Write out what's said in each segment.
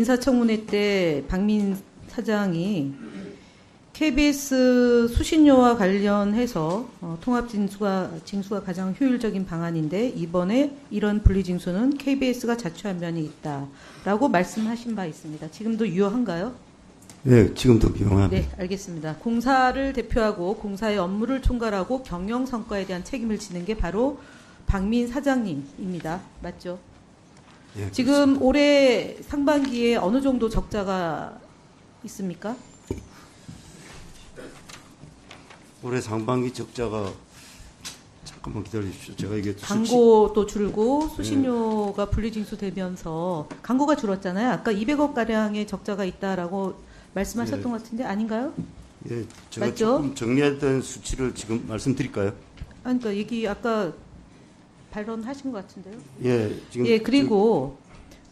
인사청문회 때 박민 사장이 KBS 수신료와 관련해서 징수가 가장 효율적인 방안인데 이번에 이런 분리징수는 KBS가 자초한 면이 있다라고 말씀하신 바 있습니다. 지금도 유효한가요? 네, 지금도 유효합니다. 네, 알겠습니다. 공사를 대표하고 공사의 업무를 총괄하고 경영 성과에 대한 책임을 지는 게 바로 박민 사장님입니다. 맞죠? 네, 지금 올해 상반기에 어느 정도 적자가 있습니까? 올해 상반기 적자가 잠깐만 기다리십시오. 제가 이게 광고도 줄고 수신료가 분리징수되면서 광고가 줄었잖아요. 아까 200억 가량의 적자가 있다라고 말씀하셨던 것 같은데 아닌가요? 예, 제가 맞죠? 조금 정리했던 수치를 지금 말씀드릴까요? 그러니까 얘기 아까 발언하신 것 같은데요. 예, 지금 그리고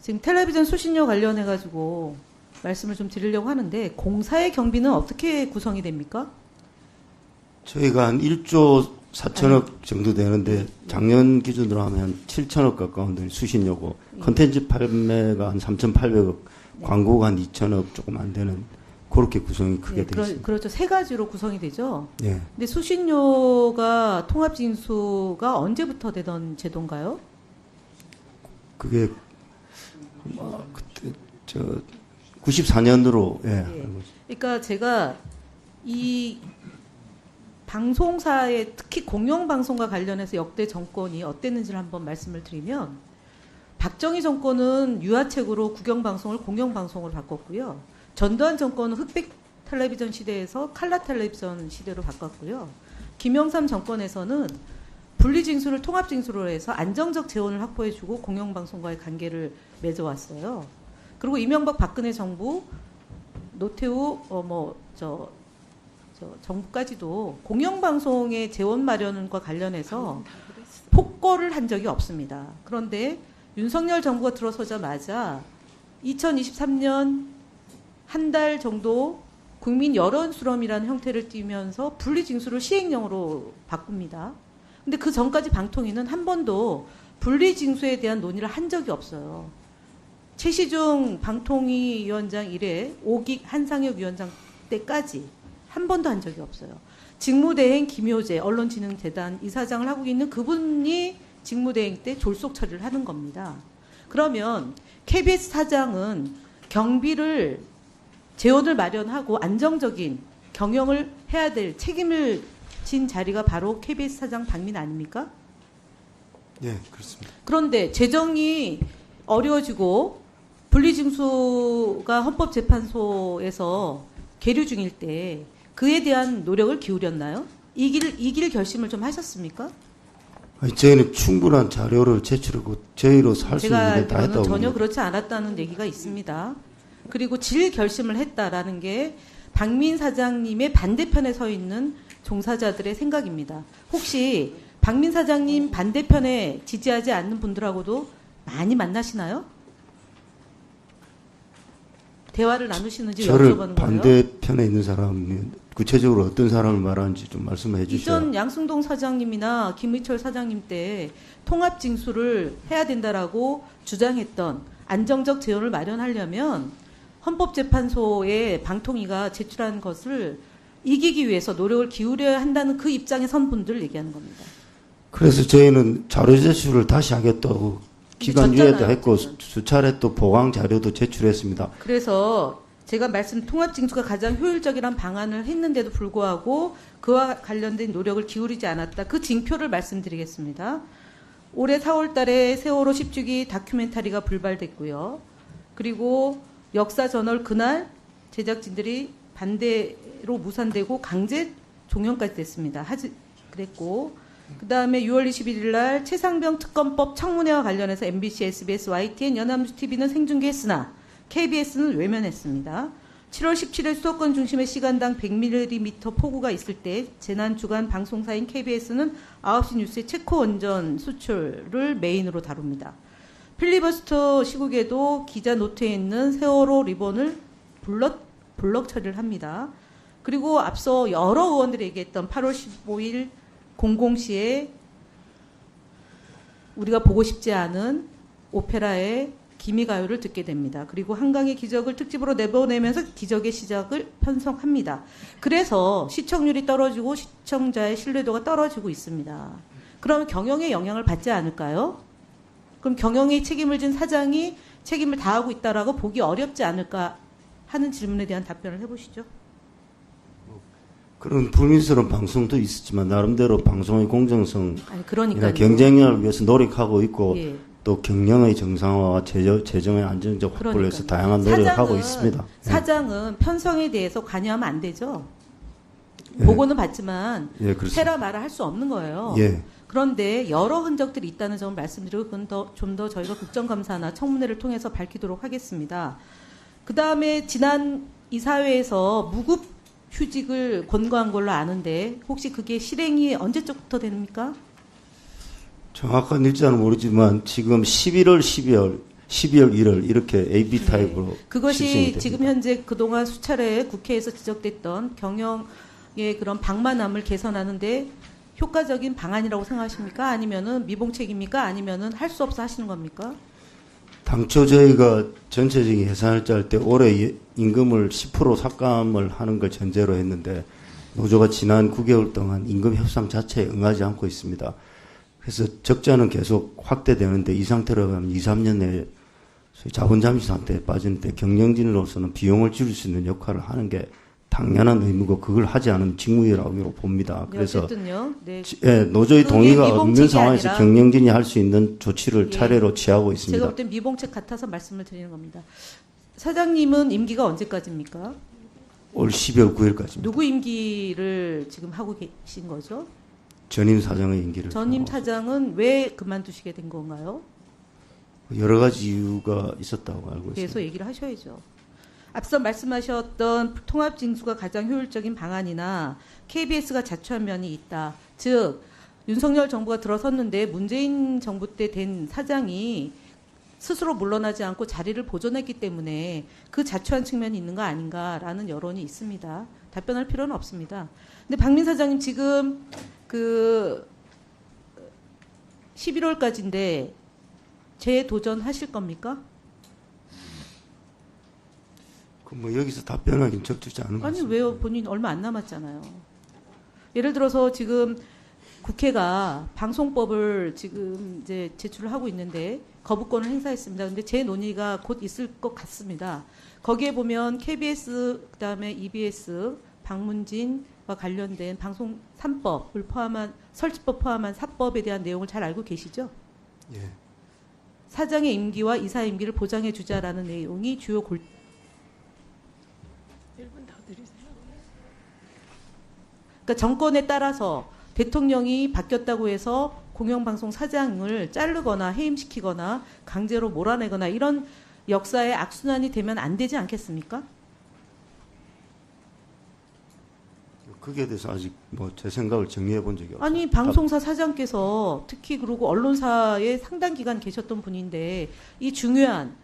지금 텔레비전 수신료 관련해 가지고 말씀을 좀 드리려고 하는데 공사의 경비는 어떻게 구성이 됩니까? 저희가 한 1조 4천억 정도 되는데 작년 기준으로 하면 한 7천억 가까운 돈이 수신료고 컨텐츠 판매가 한 3,800억, 광고가 한 2천억 조금 안 되는 그렇게 구성이 크게 되어 있습니다. 그렇죠. 세 가지로 구성이 되죠. 예. 근데 수신료가 통합징수가 언제부터 되던 제도인가요? 그게 그때 94년으로 예. 그러니까 제가 이 방송사의 특히 공영방송과 관련해서 역대 정권이 어땠는지를 한번 말씀을 드리면 박정희 정권은 유화책으로 국영방송을 공영방송으로 바꿨고요. 전두환 정권은 흑백 텔레비전 시대에서 칼라 텔레비전 시대로 바꿨고요. 김영삼 정권에서는 분리징수를 통합징수로 해서 안정적 재원을 확보해주고 공영방송과의 관계를 맺어왔어요. 그리고 이명박 박근혜 정부 노태우 정부까지도 공영방송의 재원 마련과 관련해서 폭거를 한 적이 없습니다. 그런데 윤석열 정부가 들어서자마자 2023년 한 달 정도 국민 여론 수렴이라는 형태를 띠면서 분리징수를 시행령으로 바꿉니다. 근데 그 전까지 방통위는 한 번도 분리징수에 대한 논의를 한 적이 없어요. 최시중 방통위 위원장 이래 오깃 한상혁 위원장 때까지 한 번도 한 적이 없어요. 직무대행 김효재 언론진흥재단 이사장을 하고 있는 그분이 직무대행 때 졸속 처리를 하는 겁니다. 그러면 KBS 사장은 경비를 재원을 마련하고 안정적인 경영을 해야 될 책임을 진 자리가 바로 KBS 사장 박민 아닙니까? 네, 그렇습니다. 그런데 재정이 어려워지고 분리징수가 헌법재판소에서 계류 중일 때 그에 대한 노력을 기울였나요? 이길 결심을 좀 하셨습니까? 아니, 저희는 충분한 자료를 제출하고 저희로서 할 수 있는 게 다 했다고 전혀 봅니다. 그렇지 않았다는 얘기가 있습니다. 그리고 질 결심을 했다라는 게 박민 사장님의 반대편에 서 있는 종사자들의 생각입니다. 혹시 박민 사장님 반대편에 지지하지 않는 분들하고도 많이 만나시나요? 대화를 나누시는지 저를 여쭤보는 거예요. 반대편에 있는 사람이 구체적으로 어떤 사람을 말하는지 좀 말씀해 주세요. 이전 양승동 사장님이나 김의철 사장님 때 통합징수를 해야 된다라고 주장했던 안정적 재원을 마련하려면 헌법재판소에 방통위가 제출한 것을 이기기 위해서 노력을 기울여야 한다는 그 입장에 선 분들을 얘기하는 겁니다. 그래서 저희는 자료 제출을 다시 하겠다고 기간 유예도 했고 수차례 또 보강 자료도 제출했습니다. 그래서 제가 통합징수가 가장 효율적이란 방안을 했는데도 불구하고 그와 관련된 노력을 기울이지 않았다. 그 징표를 말씀드리겠습니다. 올해 4월 달에 세월호 10주기 다큐멘터리가 불발됐고요. 그리고 역사저널 그날 제작진들이 반대로 무산되고 강제 종영까지 됐습니다. 그랬고 그 다음에 6월 21일 날 최상병 특검법 청문회와 관련해서 MBC, SBS, YTN, 연합뉴스TV는 생중계했으나 KBS는 외면했습니다. 7월 17일 수도권 중심의 시간당 100mm 폭우가 있을 때 재난주간 방송사인 KBS는 9시 뉴스의 체코 원전 수출을 메인으로 다룹니다. 필리버스터 시국에도 기자 노트에 있는 세월호 리본을 블럭 처리를 합니다. 그리고 앞서 여러 의원들이 얘기했던 8월 15일 00시에 우리가 보고 싶지 않은 오페라의 기미가요를 듣게 됩니다. 그리고 한강의 기적을 특집으로 내보내면서 기적의 시작을 편성합니다. 그래서 시청률이 떨어지고 시청자의 신뢰도가 떨어지고 있습니다. 그러면 경영에 영향을 받지 않을까요? 그럼 경영에 책임을 진 사장이 책임을 다하고 있다라고 보기 어렵지 않을까 하는 질문에 대한 답변을 해보시죠. 그런 불민스러운 방송도 있었지만 나름대로 방송의 공정성, 아니 그러니까요. 경쟁력을 위해서 노력하고 있고 예. 또 경영의 정상화와 재정의 안정적 확보를 위해서 다양한 노력을 하고 있습니다. 사장은 편성에 대해서 관여하면 안 되죠. 예. 보고는 받지만 예, 그렇습니다. 해라 마라 할 수 없는 거예요. 예. 그런데 여러 흔적들이 있다는 점을 말씀드리고 그건 좀 더 저희가 국정감사나 청문회를 통해서 밝히도록 하겠습니다. 그 다음에 지난 이사회에서 무급 휴직을 권고한 걸로 아는데 혹시 그게 실행이 언제쯤부터 됩니까? 정확한 일자는 모르지만 지금 11월, 12월, 1월 이렇게 AB 타입으로 네. 그것이 실시이 됩니다. 지금 현재 그동안 수차례 국회에서 지적됐던 경영의 그런 방만함을 개선하는데 효과적인 방안이라고 생각하십니까? 아니면은 미봉책입니까? 아니면은 할 수 없어 하시는 겁니까? 당초 저희가 전체적인 예산을 짤 때 올해 임금을 10% 삭감을 하는 걸 전제로 했는데 노조가 지난 9개월 동안 임금 협상 자체에 응하지 않고 있습니다. 그래서 적자는 계속 확대되는데 이 상태로 가면 2, 3년 내에 자본 잠시 상태에 빠지는데 경영진으로서는 비용을 줄일 수 있는 역할을 하는 게 당연한 의무고 그걸 하지 않으면 직무유예라고 봅니다. 네, 그래서 어쨌든요. 네. 노조의 그게 동의가 없는 미봉책이 상황에서 아니라 경영진이 할 수 있는 조치를 예. 차례로 취하고 있습니다. 제가 볼 땐 미봉책 같아서 말씀을 드리는 겁니다. 사장님은 임기가 언제까지입니까? 올 12월 9일까지입니다. 누구 임기를 지금 하고 계신 거죠? 전임 사장의 임기를 전임 하고 사장은 왜 그만두시게 된 건가요? 여러 가지 이유가 있었다고 알고 있습니다. 계속 얘기를 하셔야죠. 앞서 말씀하셨던 통합징수가 가장 효율적인 방안이나 KBS가 자초한 면이 있다. 즉 윤석열 정부가 들어섰는데 문재인 정부 때 된 사장이 스스로 물러나지 않고 자리를 보존했기 때문에 그 자초한 측면이 있는 거 아닌가라는 여론이 있습니다. 답변할 필요는 없습니다. 근데 박민 사장님 지금 그 11월까지인데 재도전하실 겁니까? 뭐 여기서 답변하기는 적절치 않은 것 아니 같습니다. 왜요? 본인 얼마 안 남았잖아요. 예를 들어서 지금 국회가 방송법을 지금 이제 제출을 하고 있는데 거부권을 행사했습니다. 근데 제 논의가 곧 있을 것 같습니다. 거기에 보면 KBS 그다음에 EBS 방문진과 관련된 방송 3법을 포함한 설치법 포함한 4법에 대한 내용을 잘 알고 계시죠? 예. 사장의 임기와 이사 임기를 보장해 주자라는 내용이 주요 그러니까 정권에 따라서 대통령이 바뀌었다고 해서 공영방송 사장을 자르거나 해임시키거나 강제로 몰아내거나 이런 역사의 악순환이 되면 안 되지 않겠습니까? 거기에 대해서 아직 뭐 제 생각을 정리해 본 적이 없어요. 아니 방송사 사장께서 특히 그리고 언론사에 상당 기간 계셨던 분인데 이 중요한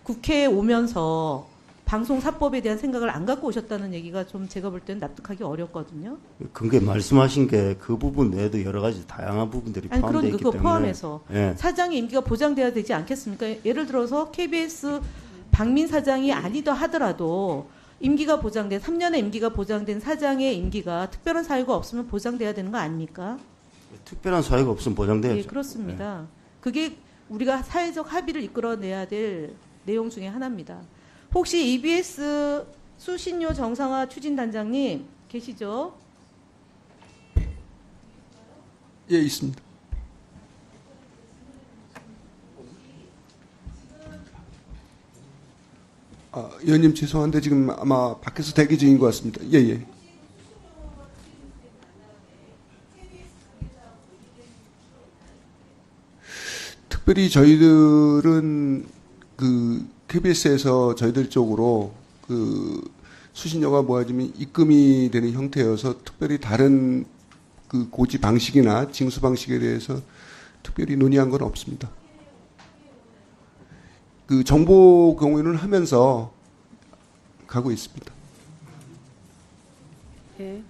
국회에 오면서 방송사법에 대한 생각을 안 갖고 오셨다는 얘기가 좀 제가 볼 때는 납득하기 어렵거든요. 그게 말씀하신 게 그 부분 외에도 여러 가지 다양한 부분들이 아니 포함되어 그런 있기 그거 때문에 포함해서 예. 사장의 임기가 보장돼야 되지 않겠습니까? 예를 들어서 KBS 박민 사장이 아니다 하더라도 임기가 보장된 3년의 임기가 보장된 사장의 임기가 특별한 사유가 없으면 보장돼야 되는 거 아닙니까? 특별한 사유가 없으면 보장돼야죠. 예, 그렇습니다. 그게 우리가 사회적 합의를 이끌어내야 될 내용 중에 하나입니다. 혹시 EBS 수신료 정상화 추진단장님 계시죠? 예, 있습니다. 의원님 죄송한데 지금 아마 밖에서 대기 중인 것 같습니다. 예, 예. 특별히 저희들은 그 KBS에서 저희들 쪽으로 그 수신료가 모아지면 입금이 되는 형태여서 특별히 다른 그 고지 방식이나 징수 방식에 대해서 특별히 논의한 건 없습니다. 그 정보 공유는 하면서 가고 있습니다. 예.